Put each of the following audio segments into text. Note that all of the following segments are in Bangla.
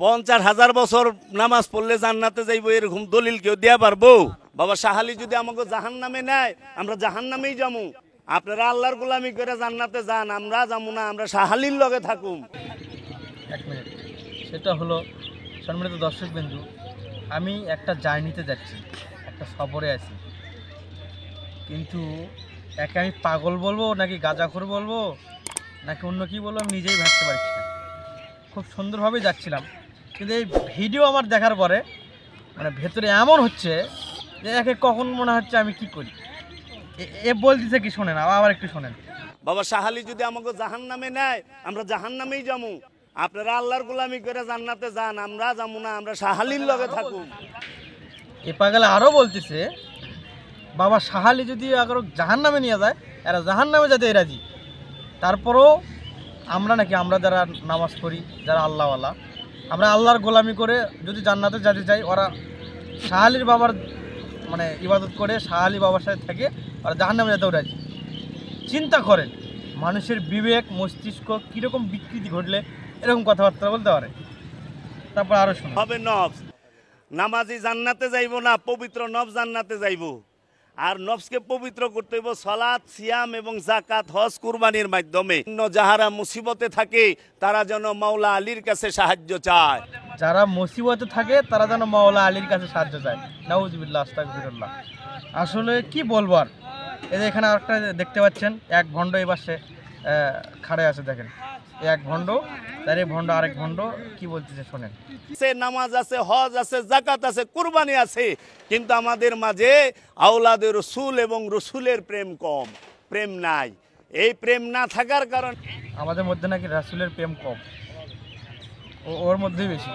50,000 বছর নামাজ পড়লে জান্নাতে যাইবো এরকম দলিল কেউ দেয়া পারবো? বাবা শাহালি যদি আমাকে জাহান্নামে নেয় আমরা জাহান্নামেই যামু। আপনারা আল্লাহর গোলামি করে জান্নাতে যান, আমরা যামু না, আমরা শাহালির লগে থাকুম। এক মিনিট, সেটা হলো সম্মানিত দর্শকবিন্দু, আমি একটা জার্নিতে যাচ্ছি, একটা সফরে আছি, কিন্তু একে আমি পাগল বলবো নাকি গাঁজাখোর বলবো নাকি অন্য কী বলবো আমি নিজেই ভাবতে পারছি না। খুব সুন্দরভাবেই যাচ্ছিলাম, কিন্তু এই ভিডিও আমার দেখার পরে মানে ভেতরে এমন হচ্ছে যে একে কখন মনে হচ্ছে আমি কি করি। এ বলতেছে কি শোনেন, আবার একটু শোনেন। বাবা শাহালি যদি আমাকে জাহান্নামে নেয় আমরা জাহান্নামেই যামু। আপনারা আল্লাহর গোলামি করে জান্নাতে যান, আমরা যামু না, আমরা শাহালির লগে থাকুম। এ পাগলে আরও বলতেছে বাবা শাহালি যদি আগে জাহান্নামে নিয়ে যায়, এরা জাহান্নামে যেতে রাজি। তারপরেও আমরা যারা নামাজ পড়ি, যারা আল্লাহওয়ালা, আমরা আল্লাহর গোলামি করে যদি জান্নাতে যেতে চাই, ওরা শাহালির বাবার মানে ইবাদত করে শাহালি বাবার সাথে থেকে ওরা জাহান্নামে যেতেও রাজি। চিন্তা করেন মানুষের বিবেক মস্তিষ্ক কীরকম বিকৃতি ঘটলে এরকম কথাবার্তা বলতে পারে। তারপর আরও শুনুন। হবে নফস, নামাজি জান্নাতে যাইব না, পবিত্র নফস জান্নাতে যাইব। আর নফসকে পবিত্র করতে হইব সালাত, সিয়াম এবং যাকাত, হজ, কুরবানির মাধ্যমে। যাহারা মুসিবতে থাকে তারা যেন মাওলা আলীর কাছে সাহায্য চায়। যারা মুসিবতে থাকে তারা যেন মাওলা আলীর কাছে সাহায্য চায়। নাউজুবিল্লাহ, আস্তাগফিরুল্লাহ। আসলে কি বলবো আর। এই যে এখানে আরেকটা দেখতে পাচ্ছেন, এক ভণ্ড এই পাশে খাড়ে আছে, দেখেন এক ভণ্ড, তার এই ভণ্ড আরেক ভণ্ড কি বলতেছে শোনেন। নামাজ আছে, হজ আছে, যাকাত আছে, কুরবানি আছে, কিন্তু আমাদের মাঝে আওলাদে রসুল এবং রসুলের প্রেম কম, প্রেম নাই। এই প্রেম না থাকার কারণে আমাদের মধ্যে নাকি রাসূলের প্রেম কম, ওর মধ্যেই বেশি।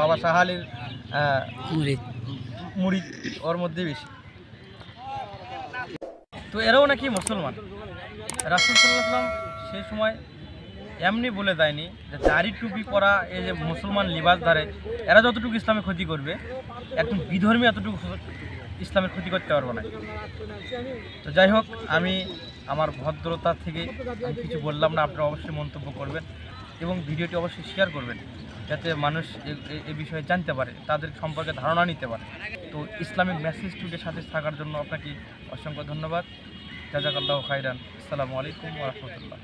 বাবা শাহালির মুরিদ ওর মধ্যেই বেশি। তো এরাও নাকি মুসলমান। রাসূল সাল্লাল্লাহু আলাইহি ওয়াসাল্লাম সেই সময় এমনি বলে দেয়নি যে দাড়ি টুপি পরা এই যে মুসলমান লিবাস ধারে এরা যতটুকু ইসলামের ক্ষতি করবে, একদম বিধর্মী এতটুকু ইসলামের ক্ষতি করতে পারবো না। তো যাই হোক, আমি আমার ভদ্রতা থেকে আমি কিছু বললাম না, আপনারা অবশ্যই মন্তব্য করবেন এবং ভিডিওটি অবশ্যই শেয়ার করবেন, যাতে মানুষ এই বিষয়ে জানতে পারে, তাদের সম্পর্কে ধারণা নিতে পারে। তো ইসলামিক মেসেজ টুডের সাথে থাকার জন্য আপনাকে অসংখ্য ধন্যবাদ। জাযাকাল্লাহু খাইরান। আসসালামু আলাইকুম ওয়া রাহমাতুল্লাহ।